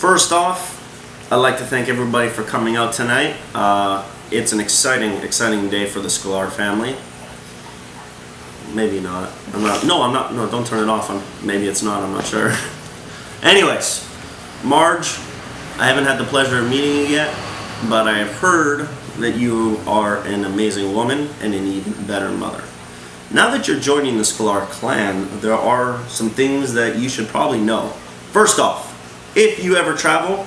First off, I'd like to thank everybody for coming out tonight. It's an exciting day for the Sklar family. Maybe not. I'm not. No, don't turn it off. Maybe it's not. I'm not sure. Anyways, Marge, I haven't had the pleasure of meeting you yet, but I have heard that you are an amazing woman and an even better mother. Now that you're joining the Sklar clan, there are some things that you should probably know. First off, if you ever travel,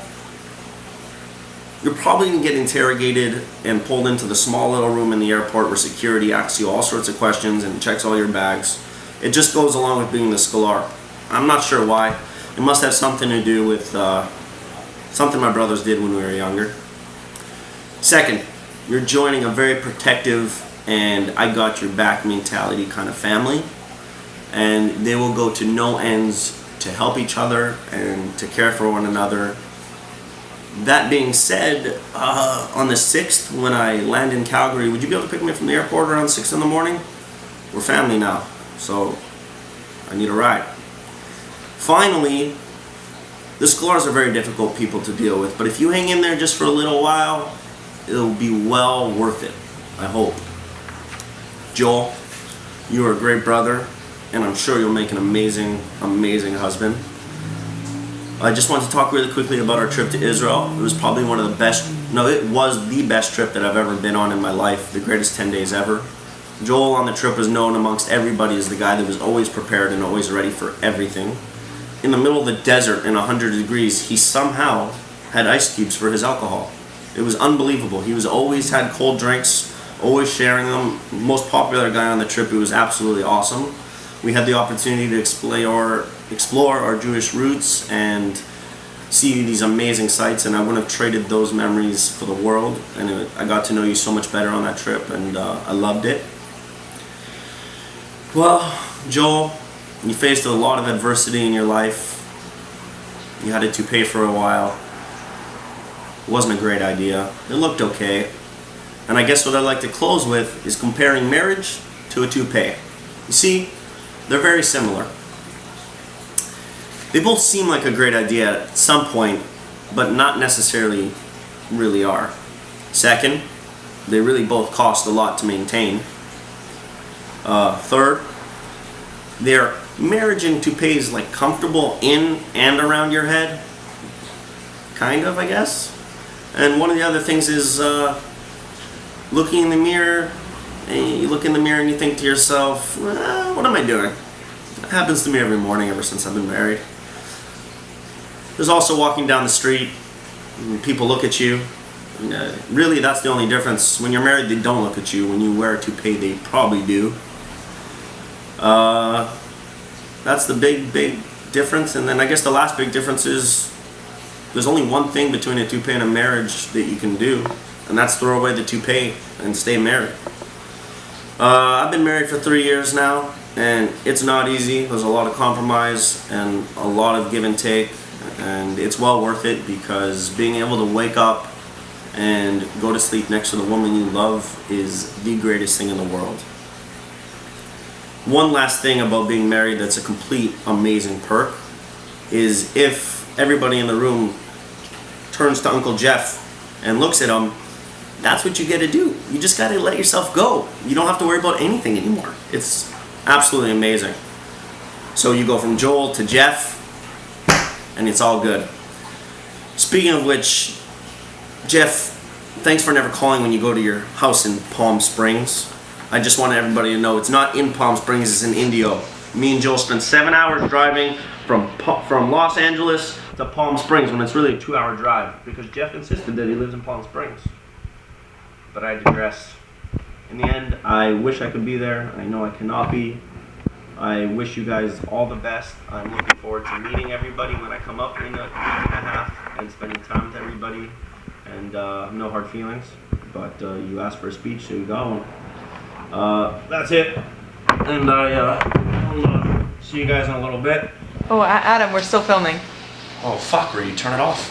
you're probably going to get interrogated and pulled into the small little room in the airport where security asks you all sorts of questions and checks all your bags. It just goes along with being the Sklar. I'm not sure why. It must have something to do with something my brothers did when we were younger. Second, you're joining a very protective and I got your back mentality kind of family, and they will go to no ends to help each other and to care for one another. That being said, on the 6th, when I land in Calgary, would you be able to pick me up from the airport around 6 in the morning? We're family now, so I need a ride. Finally, the Sklars are very difficult people to deal with, but if you hang in there just for a little while, it'll be well worth it, I hope. Joel, you are a great brother, and I'm sure you'll make an amazing husband. I just want to talk really quickly about our trip to Israel. It was probably one of the best, no, it was the best trip that I've ever been on in my life, the greatest 10 days ever. Joel on the trip was known amongst everybody as the guy that was always prepared and always ready for everything. In the middle of the desert in 100 degrees, he somehow had ice cubes for his alcohol. It was unbelievable. He was always had cold drinks, always sharing them. Most popular guy on the trip. It was absolutely awesome. We had the opportunity to explore our Jewish roots and see these amazing sights, and I wouldn't have traded those memories for the world. And I got to know you so much better on that trip, and I loved it. Well, Joel, you faced a lot of adversity in your life. You had a toupee for a while. It wasn't a great idea. It looked okay. And I guess what I'd like to close with is comparing marriage to a toupee. You see, they're very similar. They both seem like a great idea at some point, but not necessarily really are. Second, they really both cost a lot to maintain. Third, their marriage in toupees like comfortable in and around your head. Kind of, I guess. And one of the other things is looking in the mirror. You look in the mirror and you think to yourself, what am I doing? That happens to me every morning ever since I've been married. There's also walking down the street, and people look at you. Really, that's the only difference. When you're married, they don't look at you. When you wear a toupee, they probably do. That's the big difference. And then I guess the last big difference is there's only one thing between a toupee and a marriage that you can do, and that's throw away the toupee and stay married. I've been married for 3 years now, and it's not easy. There's a lot of compromise and a lot of give and take, and it's well worth it because being able to wake up and go to sleep next to the woman you love is the greatest thing in the world. One last thing about being married that's a complete amazing perk is if everybody in the room turns to Uncle Jeff and looks at him, that's what you get to do. You just got to let yourself go. You don't have to worry about anything anymore. It's absolutely amazing. So you go from Joel to Jeff, and it's all good. Speaking of which, Jeff, thanks for never calling when you go to your house in Palm Springs. I just wanted everybody to know it's not in Palm Springs, it's in Indio. Me and Joel spent 7 hours driving from Los Angeles to Palm Springs when it's really a 2-hour drive because Jeff insisted that he lives in Palm Springs. But I digress. In the end, I wish I could be there. I know I cannot be. I wish you guys all the best. I'm looking forward to meeting everybody when I come up in a week and a half and spending time with everybody. And no hard feelings. But you asked for a speech, so you got one. That's it. And I'll see you guys in a little bit. Oh, Adam, we're still filming. Oh, fuck, Ray, turn it off.